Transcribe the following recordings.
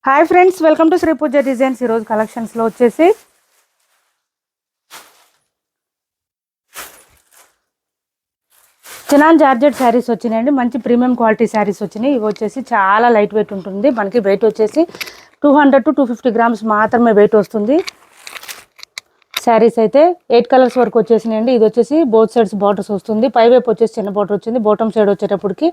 Hi friends, welcome to Shri Pooja designs. ఈరోజు కలెక్షన్స్లో వచ్చేసి చినాన్ జార్జెట్ శారీస్ వచ్చినాయండి. మంచి ప్రీమియం క్వాలిటీ శారీస్ వచ్చినాయి. ఇవి వచ్చేసి చాలా లైట్ వెయిట్ ఉంటుంది. మనకి వెయిట్ వచ్చేసి 200 to 250 గ్రామ్స్ మాత్రమే వెయిట్ వస్తుంది. శారీస్ అయితే 8 కలర్స్ వరకు వచ్చేసినాయండి. ఇది వచ్చేసి బోత్ సైడ్స్ బార్డర్స్ వస్తుంది. పైవైపు వచ్చేసి చిన్న బార్డర్ వచ్చింది. బాటమ్ సైడ్ వచ్చేటప్పటికి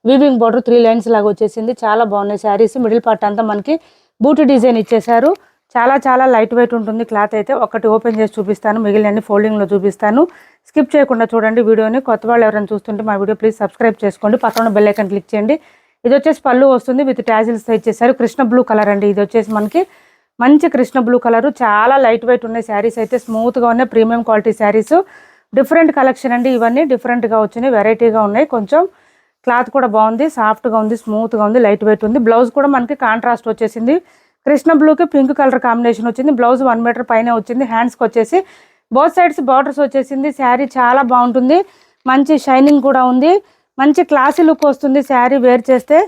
వీవింగ్ బార్డర్ 3 లైన్స్ లాగా వచ్చేసింది. చాలా బాగున్నాయి శారీస్. మిడిల్ పార్ట్ అంతా మనకి బూటీ డిజైన్ ఇచ్చేసారు. చాలా చాలా లైట్ వెయిట్ ఉంటుంది క్లాత్ అయితే. ఒకటి ఓపెన్ చేసి చూపిస్తాను, మిగిలిన ఫోల్డింగ్లో చూపిస్తాను. స్కిప్ చేయకుండా చూడండి వీడియోని. కొత్త వాళ్ళు ఎవరైనా చూస్తుంటే మా వీడియో ప్లీజ్ సబ్స్క్రైబ్ చేసుకోండి. పక్కన బెల్ ఐకాన్ క్లిక్ చేయండి. ఇది వచ్చేసి పళ్ళు వస్తుంది, విత్ టాజిల్స్ ఇచ్చేసారు. కృష్ణ బ్లూ కలర్ అండి. ఇది వచ్చేసి మనకి మంచి కృష్ణ బ్లూ కలర్. చాలా లైట్ వెయిట్ ఉన్నాయి శారీస్ అయితే. స్మూత్గా ఉన్నాయి, premium quality saris. Different collection అండి. ఇవన్నీ డిఫరెంట్గా వచ్చినాయి, వెరైటీగా ఉన్నాయి. కొంచెం క్లాత్ కూడా బాగుంది, సాఫ్ట్గా ఉంది, స్మూత్గా ఉంది, లైట్ వెయిట్ ఉంది. బ్లౌజ్ కూడా మనకి కాంట్రాస్ట్ వచ్చేసింది. కృష్ణ బ్లూకి పింక్ కలర్ కాంబినేషన్ వచ్చింది. బ్లౌజ్ 1 మీటర్ పైన వచ్చింది. హ్యాండ్స్కి వచ్చేసి బోత్ సైడ్స్ బార్డర్స్ వచ్చేసింది. శారీ చాలా బాగుంటుంది, మంచి షైనింగ్ కూడా ఉంది, మంచి క్లాసీ లుక్ వస్తుంది శారీ వేర్ చేస్తే.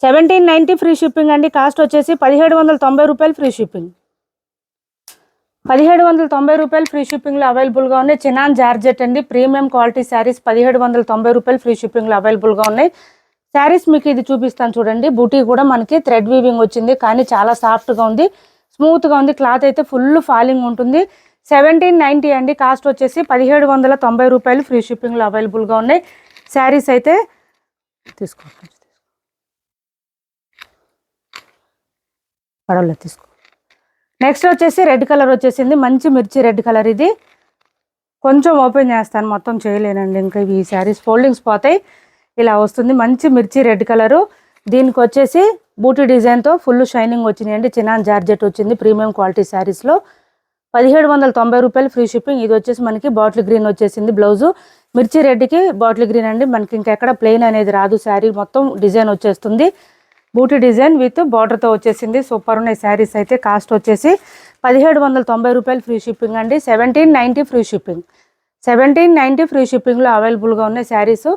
₹1790 ఫ్రీ షిప్పింగ్ అండి. కాస్ట్ వచ్చేసి ₹1790 ఫ్రీ షిప్పింగ్. ₹1790 ఫ్రీ షిప్పింగ్లో అవైలబుల్గా ఉన్నాయి. చినాన్ జార్జెట్ అండి, ప్రీమియం క్వాలిటీ శారీస్. ₹1790 ఫ్రీ షిప్పింగ్లో అవైలబుల్గా ఉన్నాయి. శారీస్ మీకు ఇది చూపిస్తాను చూడండి. బూటీ కూడా మనకి థ్రెడ్ వీవింగ్ వచ్చింది, కానీ చాలా సాఫ్ట్గా ఉంది, స్మూత్గా ఉంది. క్లాత్ అయితే ఫుల్ ఫాలింగ్ ఉంటుంది. 1790 అండి. కాస్ట్ వచ్చేసి ₹1790 ఫ్రీ షిప్పింగ్లో అవైలబుల్గా ఉన్నాయి. శారీస్ అయితే తీసుకోండి, పడవలో తీసుకో. నెక్స్ట్ వచ్చేసి రెడ్ కలర్ వచ్చేసింది. మంచి మిర్చి రెడ్ కలర్. ఇది కొంచెం ఓపెన్ చేస్తాను, మొత్తం చేయలేనండి ఇంకా. ఈ శారీస్ ఫోల్డింగ్స్ పోతాయి. ఇలా వస్తుంది మంచి మిర్చి రెడ్ కలరు. దీనికి వచ్చేసి బూటీ డిజైన్తో ఫుల్ షైనింగ్ వచ్చినాయండి. చినాన్ జార్జెట్ వచ్చింది ప్రీమియం క్వాలిటీ శారీస్లో. ₹1790 ఫ్రీ షిప్పింగ్. ఇది వచ్చేసి మనకి బాటిల్ గ్రీన్ వచ్చేసింది బ్లౌజు. మిర్చి రెడ్కి బాటిల్ గ్రీన్ అండి. మనకి ఇంకెక్కడ ప్లెయిన్ అనేది రాదు, శారీ మొత్తం డిజైన్ వచ్చేస్తుంది. బూటీ డిజైన్ విత్ బార్డర్తో వచ్చేసింది. సూపర్ ఉన్నాయి శారీస్ అయితే. కాస్ట్ వచ్చేసి ₹1790 ఫ్రీ షిప్పింగ్ అండి. 1790 ఫ్రీ షిప్పింగ్. 1790 ఫ్రీ షిప్పింగ్లో అవైలబుల్గా ఉన్నాయి శారీస్.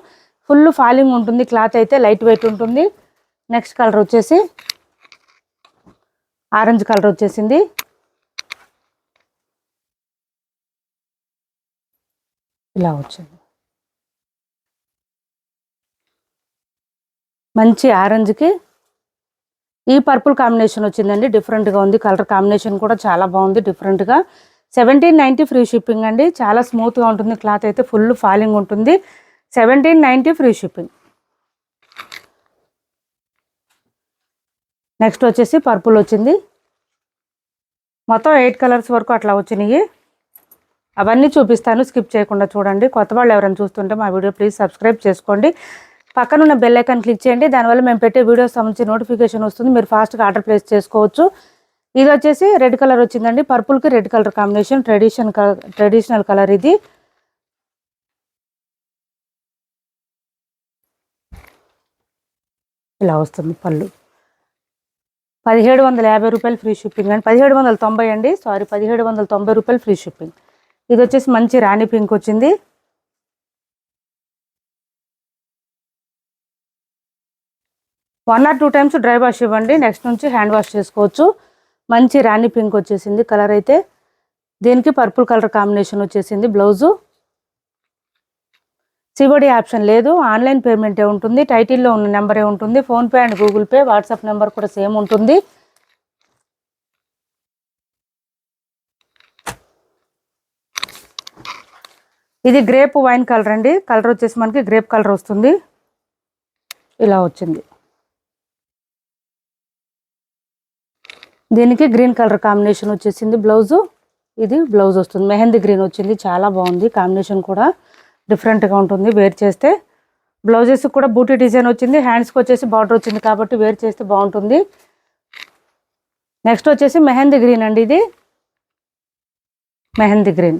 ఫుల్ ఫాలింగ్ ఉంటుంది, క్లాత్ అయితే లైట్ వెయిట్ ఉంటుంది. నెక్స్ట్ కలర్ వచ్చేసి ఆరెంజ్ కలర్ వచ్చేసింది. ఇలా వచ్చింది మంచి ఆరెంజ్కి ఈ పర్పుల్ కాంబినేషన్ వచ్చిందండి. డిఫరెంట్గా ఉంది, కలర్ కాంబినేషన్ కూడా చాలా బాగుంది డిఫరెంట్గా. 1790 ఫ్రీ షిప్పింగ్ అండి. చాలా స్మూత్గా ఉంటుంది, క్లాత్ అయితే ఫుల్ ఫాలింగ్ ఉంటుంది. 1790 ఫ్రీ షిప్పింగ్. నెక్స్ట్ వచ్చేసి పర్పుల్ వచ్చింది. మొత్తం 8 కలర్స్ వరకు అట్లా వచ్చినాయి. అవన్నీ చూపిస్తాను, స్కిప్ చేయకుండా చూడండి. కొత్త వాళ్ళు ఎవరైనా చూస్తుంటే మా వీడియో ప్లీజ్ సబ్స్క్రైబ్ చేసుకోండి. పక్కన ఉన్న బెల్ ఐకాన్ క్లిక్ చేయండి. దానివల్ల మేము పెట్టే వీడియోస్ సంబంధించి నోటిఫికేషన్ వస్తుంది. మీరు ఫాస్ట్గా ఆర్డర్ ప్లేస్ చేసుకోవచ్చు. ఇది వచ్చేసి రెడ్ కలర్ వచ్చిందండి. పర్పుల్కి red colour combination, traditional colour ఇది. ఇలా వస్తుంది పళ్ళు. ₹1750 ఫ్రీ షిప్పింగ్ అండి. 1790 అండి, సారీ, ₹1790 ఫ్రీ షిప్పింగ్. ఇది వచ్చేసి మంచి రాణి పింక్ వచ్చింది. One or 2 times dry wash ఇవ్వండి, నెక్స్ట్ నుంచి హ్యాండ్ వాష్ చేసుకోవచ్చు. మంచి రాణి పింక్ వచ్చేసింది కలర్ అయితే. దీనికి పర్పుల్ కలర్ కాంబినేషన్ వచ్చేసింది బ్లౌజు. సిఓడి ఆప్షన్ లేదు, ఆన్లైన్ పేమెంటే ఉంటుంది. టైటిల్లో ఉన్న నెంబరే ఉంటుంది. PhonePe and Google Pay, WhatsApp number కూడా సేమ్ ఉంటుంది. ఇది గ్రేప్ వైన్ కలర్ అండి. కలర్ వచ్చేసి మనకి గ్రేప్ కలర్ వస్తుంది. ఇలా వచ్చింది. దీనికి గ్రీన్ కలర్ కాంబినేషన్ వచ్చేసింది బ్లౌజు. ఇది బ్లౌజ్ వస్తుంది, మెహందీ గ్రీన్ వచ్చింది. చాలా బాగుంది కాంబినేషన్ కూడా, డిఫరెంట్గా ఉంటుంది వేర్ చేస్తే. బ్లౌజెస్ కూడా బూటీ డిజైన్ వచ్చింది. హ్యాండ్స్కి వచ్చేసి బార్డర్ వచ్చింది కాబట్టి వేర్ చేస్తే బాగుంటుంది. నెక్స్ట్ వచ్చేసి మెహందీ గ్రీన్ అండి. ఇది మెహందీ గ్రీన్.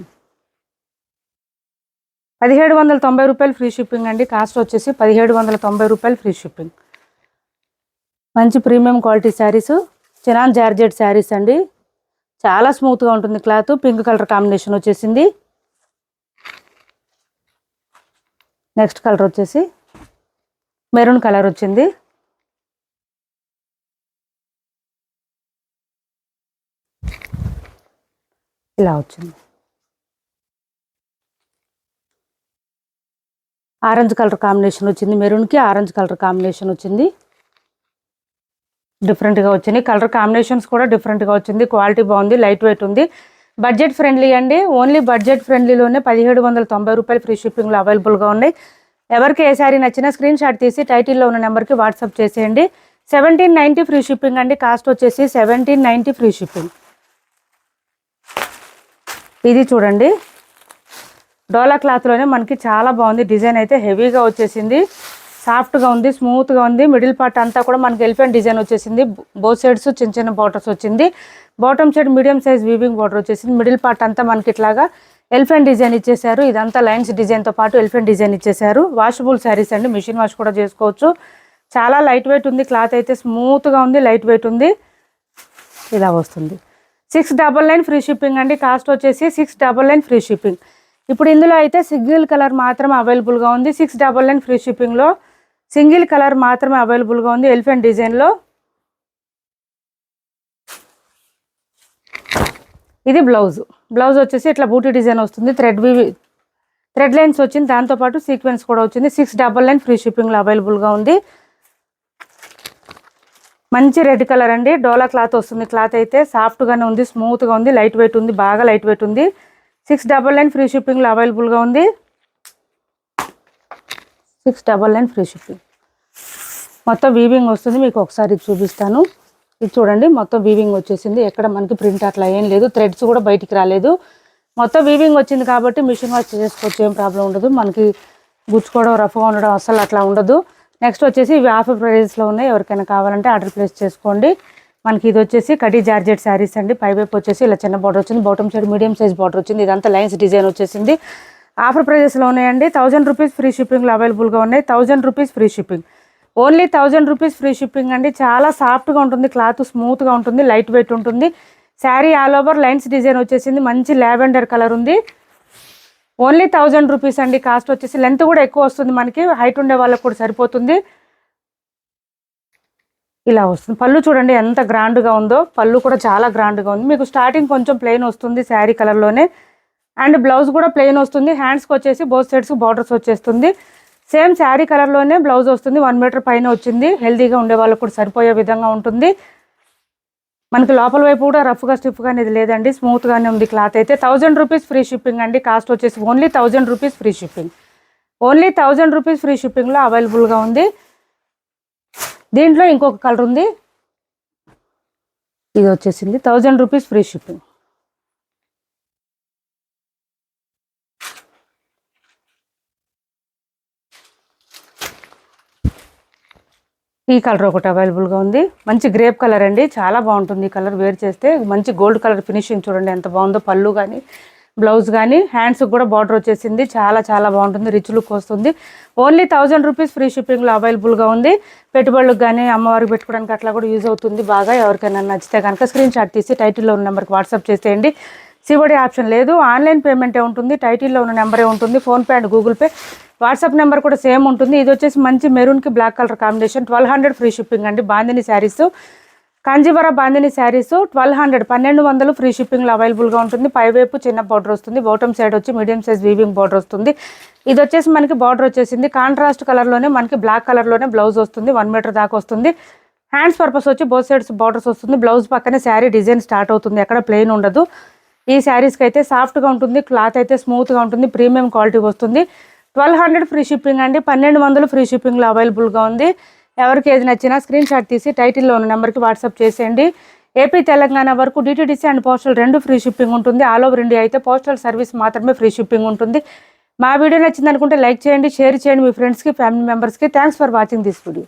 ₹1790 ఫ్రీ షిప్పింగ్ అండి. కాస్ట్ వచ్చేసి ₹1790 ఫ్రీ షిప్పింగ్. మంచి premium quality saris, chinon georgette saris అండి. చాలా స్మూత్గా ఉంటుంది క్లాత్. పింక్ కలర్ కాంబినేషన్ వచ్చేసింది. నెక్స్ట్ కలర్ వచ్చేసి మెరూన్ కలర్ వచ్చింది. ఇలా వచ్చింది. ఆరెంజ్ కలర్ కాంబినేషన్ వచ్చింది. మెరూన్కి ఆరెంజ్ కలర్ కాంబినేషన్ వచ్చింది. డిఫరెంట్గా వచ్చింది. కలర్ కాంబినేషన్స్ కూడా డిఫరెంట్గా వచ్చింది. క్వాలిటీ బాగుంది. లైట్ వెయిట్ ఉంది. బడ్జెట్ ఫ్రెండ్లీ అండి. ఓన్లీ బడ్జెట్ ఫ్రెండ్లీలోనే 1790 రూపాయలు ఫ్రీ షిప్పింగ్లో అవైలబుల్గా ఉన్నాయి. ఎవరికి ఏ శారీ నచ్చినా స్క్రీన్ షాట్ తీసి టైటిల్లో ఉన్న నెంబర్కి వాట్సాప్ చేసేయండి. 1790 ఫ్రీ షిప్పింగ్ అండి. కాస్ట్ వచ్చేసి 1790 ఫ్రీ షిప్పింగ్. ఇది చూడండి, డోలా క్లాత్లోనే మనకి చాలా బాగుంది. డిజైన్ అయితే హెవీగా వచ్చేసింది. సాఫ్ట్గా ఉంది, స్మూత్గా ఉంది. మిడిల్ పార్ట్ అంతా కూడా మనకి ఎలిఫెంట్ డిజైన్ వచ్చేసింది. బోత్ సైడ్స్ చిన్న చిన్న బార్డర్స్ వచ్చింది. Bottom side medium size weaving border వచ్చేసింది. మిడిల్ పార్ట్ అంతా మనకి ఇట్లాగా ఎలిఫెంట్ డిజైన్ ఇచ్చేసారు. ఇదంతా లైన్స్ డిజైన్తో పాటు ఎలిఫెంట్ డిజైన్ ఇచ్చేసారు. వాషబుల్ శారీస్ అండి, మిషన్ వాష్ కూడా చేసుకోవచ్చు. చాలా లైట్ వెయిట్ ఉంది. క్లాత్ అయితే స్మూత్గా ఉంది, లైట్ వెయిట్ ఉంది. ఇలా వస్తుంది. 699 ఫ్రీ షిప్పింగ్ అండి. కాస్ట్ వచ్చేసి 699 ఫ్రీ షిప్పింగ్. ఇప్పుడు ఇందులో అయితే సింగిల్ కలర్ మాత్రమే అవైలబుల్గా ఉంది. 699 ఫ్రీ షిప్పింగ్లో సింగిల్ కలర్ మాత్రమే అవైలబుల్గా ఉంది. ఎలిఫెంట్ డిజైన్లో ఇది బ్లౌజ్. బ్లౌజ్ వచ్చేసి ఇట్లా బూటీ డిజైన్ వస్తుంది. థ్రెడ్ లైన్స్ వచ్చింది. దాంతోపాటు సీక్వెన్స్ కూడా వచ్చింది. 699 ఫ్రీ షిప్పింగ్లో అవైలబుల్గా ఉంది. మంచి రెడ్ కలర్ అండి. డోలా క్లాత్ వస్తుంది. క్లాత్ అయితే సాఫ్ట్గానే ఉంది, స్మూత్గా ఉంది, లైట్ వెయిట్ ఉంది, బాగా లైట్ వెయిట్ ఉంది. 699 ఫ్రీ షిప్పింగ్లో అవైలబుల్గా ఉంది. 699 ఫ్రీ షిప్పింగ్. మొత్తం వీవింగ్ వస్తుంది. మీకు ఒకసారి చూపిస్తాను. ఇది చూడండి, మొత్తం వీవింగ్ వచ్చేసింది. ఎక్కడ మనకి ప్రింట్ అట్లా ఏం లేదు. థ్రెడ్స్ కూడా బయటికి రాలేదు. మొత్తం వీవింగ్ వచ్చింది కాబట్టి మిషన్ వాష్ చేసుకోవచ్చు, ఏం ప్రాబ్లం ఉండదు. మనకి గుచ్చుకోవడం, రఫ్గా ఉండడం అసలు అట్లా ఉండదు. నెక్స్ట్ వచ్చేసి ఇవి ఆఫర్ ప్రైజెస్లో ఉన్నాయి. ఎవరికైనా కావాలంటే ఆర్డర్ ప్లేస్ చేసుకోండి. మనకి ఇది వచ్చేసి కడీ జార్జెట్ శారీస్ అండి. పైవైపు వచ్చేసి ఇలా చిన్న బార్డర్ వచ్చింది. Bottom side medium size border వచ్చింది. ఇదంతా లైన్స్ డిజైన్ వచ్చేసింది. ఆఫర్ ప్రైజెస్లో ఉన్నాయండి. 1000 రూపీస్ ఫ్రీ షిప్పింగ్లో అవైలబుల్గా ఉన్నాయి. 1000 rupees free shipping. Only 1000 rupees free shipping అండి. చాలా సాఫ్ట్గా ఉంటుంది. క్లాత్ స్మూత్గా ఉంటుంది, లైట్ వెయిట్ ఉంటుంది. Sari all over lines design వచ్చేసింది. మంచి లావెండర్ కలర్ ఉంది. ఓన్లీ 1000 రూపీస్ అండి. కాస్ట్ వచ్చేసి లెంత్ కూడా ఎక్కువ వస్తుంది. మనకి హైట్ ఉండే వాళ్ళకి కూడా సరిపోతుంది. ఇలా వస్తుంది. పళ్ళు చూడండి ఎంత గ్రాండ్గా ఉందో. పళ్ళు కూడా చాలా గ్రాండ్గా ఉంది. మీకు స్టార్టింగ్ కొంచెం ప్లెయిన్ వస్తుంది శారీ కలర్లోనే. అండ్ బ్లౌజ్ కూడా ప్లెయిన్ వస్తుంది. హ్యాండ్స్కి వచ్చేసి బోత్ సైడ్స్ బార్డర్స్ వచ్చేస్తుంది. సేమ్ శారీ కలర్లోనే బ్లౌజ్ వస్తుంది. 1 మీటర్ పైన వచ్చింది. హెల్తీగా ఉండే వాళ్ళకు కూడా సరిపోయే విధంగా ఉంటుంది. మనకి లోపల వైపు కూడా రఫ్గా స్టిఫ్గా అనేది లేదండి, స్మూత్గానే ఉంది. క్లాత్ అయితే 1000 రూపీస్ ఫ్రీ షిప్పింగ్ అండి. కాస్ట్ వచ్చేసి only 1000 rupees free shipping. Only 1000 rupees free షిప్పింగ్లో అవైలబుల్గా ఉంది. దీంట్లో ఇంకొక కలర్ ఉంది. ఇది వచ్చేసింది 1000 రూపీస్ ఫ్రీ షిప్పింగ్. ఈ కలర్ ఒకటి అవైలబుల్గా ఉంది. మంచి గ్రేప్ కలర్ అండి. చాలా బాగుంటుంది ఈ కలర్ వేర్ చేస్తే. మంచి గోల్డ్ కలర్ ఫినిషింగ్ చూడండి ఎంత బాగుందో. పళ్ళు కానీ బ్లౌజ్ కానీ హ్యాండ్స్కి కూడా బార్డర్ వచ్చేసింది. చాలా చాలా బాగుంటుంది. రిచ్ లుక్ వస్తుంది. ఓన్లీ 1000 రూపీస్ ఫ్రీ షిప్పింగ్లో అవైలబుల్గా ఉంది. పెట్టుబడులకు కానీ అమ్మవారికి పెట్టుకోవడానికి అట్లా కూడా యూజ్ అవుతుంది బాగా. ఎవరికైనా నచ్చితే కనుక స్క్రీన్ షాట్ తీసి టైటిల్లో ఉన్న నెంబర్కి వాట్సాప్ చేసేయండి. సిఓడి ఆప్షన్ లేదు, ఆన్లైన్ పేమెంటే ఉంటుంది. టైటిల్లో ఉన్న నెంబరే ఉంటుంది. PhonePe and Google Pay. WhatsApp number కూడా సేమ్ ఉంటుంది. ఇది వచ్చేసి మంచి మెరూన్కి black colour combination. 1200 free shipping అండి. Bandhani sarees, Kanjeevaram bandhani sarees 1200 1200 free షిప్పింగ్లో అవైలబుల్గా ఉంటుంది. పైవైపు చిన్న బార్డర్ వస్తుంది. బాటమ్ సైడ్ వచ్చి మీడియం సైజ్ వీవింగ్ బార్డర్ వస్తుంది. ఇది వచ్చేసి మనకి బార్డర్ వచ్చేసింది. కాంట్రాస్ట్ కలర్లోనే మనకి బ్లాక్ కలర్లోనే బ్లౌజ్ వస్తుంది. 1 మీటర్ దాకా వస్తుంది. హ్యాండ్స్ పర్పస్ వచ్చి బోత్ సైడ్స్ బార్డర్స్ వస్తుంది. బ్లౌజ్ పక్కనే శారీ డిజైన్ స్టార్ట్ అవుతుంది. ఎక్కడ ప్లెయిన్ ఉండదు. ఈ శారీస్కి అయితే సాఫ్ట్గా ఉంటుంది. క్లాత్ అయితే స్మూత్గా ఉంటుంది. ప్రీమియం క్వాలిటీ వస్తుంది. 1200 ఫ్రీ షిప్పింగ్ అండి. 1200 ఫ్రీ షిప్పింగ్లో అవైలబుల్గా ఉంది. ఎవరికి ఏది నచ్చినా స్క్రీన్ షాట్ తీసి టైటిల్లో ఉన్న నెంబర్కి వాట్సాప్ చేసేయండి. ఏపీ తెలంగాణ వరకు DTDC and postal 2 free shipping ఉంటుంది. ఆల్ ఓవర్ ఇండియా అయితే పోస్టల్ సర్వీస్ మాత్రమే ఫ్రీ షిప్పింగ్ ఉంటుంది. మా వీడియో నచ్చింది అనుకుంటే లైక్ చేయండి, షేర్ చేయండి మీ ఫ్రెండ్స్కి, ఫ్యామిలీ మెంబర్స్కి. Thanks for watching this video.